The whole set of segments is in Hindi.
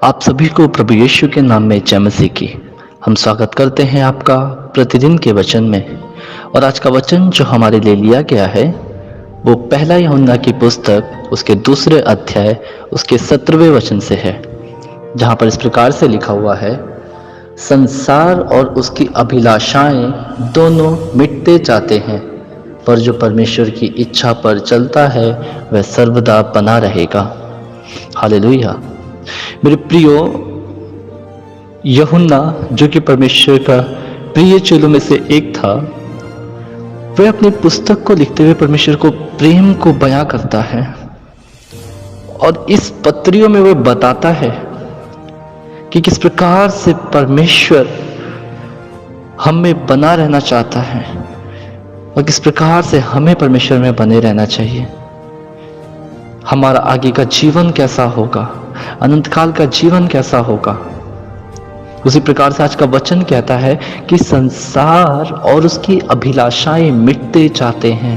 आप सभी को प्रभु यीशु के नाम में जय मसीह की। हम स्वागत करते हैं आपका प्रतिदिन के वचन में। और आज का वचन जो हमारे लिए लिया गया है वो पहला यूहन्ना की पुस्तक उसके दूसरे अध्याय उसके 17वें वचन से है, जहाँ पर इस प्रकार से लिखा हुआ है, संसार और उसकी अभिलाषाएं दोनों मिटते जाते हैं, पर जो परमेश्वर की इच्छा पर चलता है वह सर्वदा बना रहेगा। हालेलुया। मेरे प्रियो, यूहन्ना जो कि परमेश्वर का प्रिय चेलों में से एक था, वह अपनी पुस्तक को लिखते हुए परमेश्वर को प्रेम को बयां करता है। और इस पत्रियों में वह बताता है कि किस प्रकार से परमेश्वर हम में बना रहना चाहता है और किस प्रकार से हमें परमेश्वर में बने रहना चाहिए। हमारा आगे का जीवन कैसा होगा, अनंत काल का जीवन कैसा होगा। उसी प्रकार से आज का वचन कहता है कि संसार और उसकी अभिलाषाएं मिटते जाते हैं।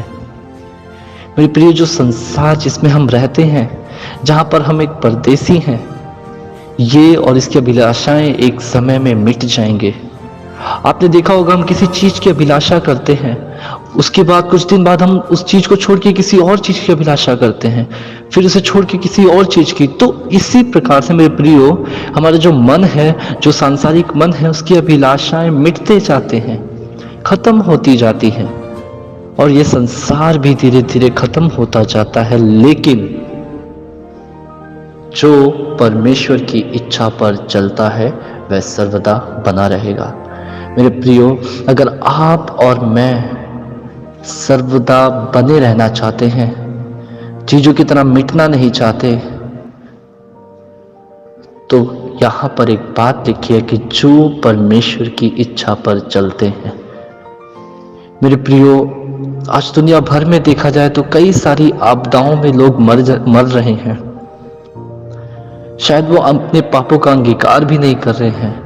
मेरे प्रिय, जो संसार जिसमें हम रहते हैं, जहां पर हम एक परदेसी हैं, ये और इसकी अभिलाषाएं एक समय में मिट जाएंगे। आपने देखा होगा, हम किसी चीज की अभिलाषा करते हैं, उसके बाद कुछ दिन बाद हम उस चीज को छोड़ के किसी और चीज की अभिलाषा करते हैं, फिर उसे छोड़ के किसी और चीज की। तो इसी प्रकार से मेरे प्रियो, हमारा जो मन है, जो सांसारिक मन है, उसकी अभिलाषाएं मिटते जाते हैं, खत्म होती जाती हैं, और ये संसार भी धीरे धीरे खत्म होता जाता है। लेकिन जो परमेश्वर की इच्छा पर चलता है वह सर्वदा बना रहेगा। मेरे प्रियो, अगर आप और मैं सर्वदा बने रहना चाहते हैं, चीजों की तरह मिटना नहीं चाहते, तो यहां पर एक बात लिखी है कि जो परमेश्वर की इच्छा पर चलते हैं। मेरे प्रियो, आज दुनिया भर में देखा जाए तो कई सारी आपदाओं में लोग मर रहे हैं। शायद वो अपने पापों का अंगीकार भी नहीं कर रहे हैं।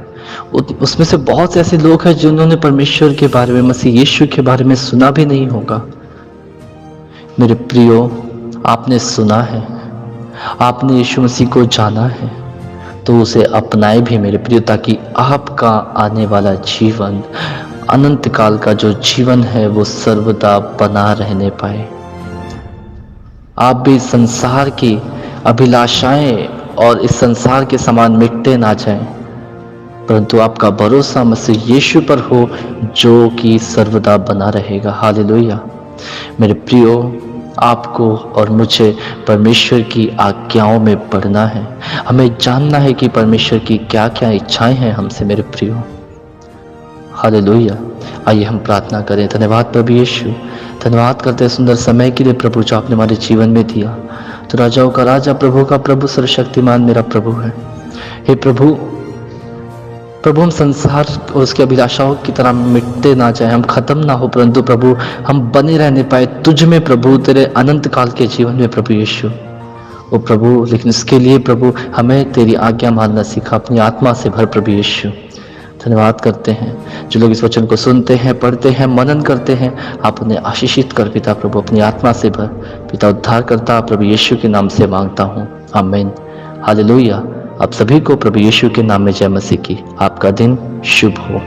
उसमें से बहुत से ऐसे लोग हैं जिन्होंने परमेश्वर के बारे में, मसीह यीशु के बारे में सुना भी नहीं होगा। मेरे प्रियो, आपने सुना है, आपने यीशु मसीह को जाना है, तो उसे अपनाए भी मेरे प्रियो, ताकि आपका आने वाला जीवन, अनंत काल का जो जीवन है, वो सर्वदा बना रहने पाए। आप भी संसार की अभिलाषाएं और इस संसार के समान मिटते ना जाएं, परंतु आपका भरोसा मसीह यीशु पर हो, जो कि सर्वदा बना रहेगा। हालेलुया। मेरे प्रियो, आपको और मुझे परमेश्वर की आज्ञाओं में पढ़ना है। हमें जानना है कि परमेश्वर की क्या क्या इच्छाएं हैं हमसे। मेरे प्रियो, हालेलुया। आइए हम प्रार्थना करें। धन्यवाद प्रभु यीशु, धन्यवाद करते हैं सुंदर समय के लिए प्रभु, जो आपने हमारे जीवन में दिया। तो राजाओं का राजा, प्रभु का प्रभु, सर्वशक्तिमान मेरा प्रभु है। हे प्रभु, हम संसार और उसकी अभिलाषाओं की तरह मिटते ना जाए, हम खत्म ना हो, परंतु प्रभु हम बने रहने पाए तुझ में प्रभु, तेरे अनंत काल के जीवन में प्रभु यीशु। ओ प्रभु, लेकिन इसके लिए प्रभु हमें तेरी आज्ञा मानना सीखा, अपनी आत्मा से भर प्रभु यीशु। धन्यवाद करते हैं जो लोग इस वचन को सुनते हैं, पढ़ते हैं, मनन करते हैं, आप उन्हें आशीषित कर पिता प्रभु, अपनी आत्मा से भर पिता। उद्धार करता प्रभु यीशु के नाम से मांगता हूँ, आमीन। हालेलुया। आप सभी को प्रभु यीशु के नाम में जय मसीह की। आपका दिन शुभ हो।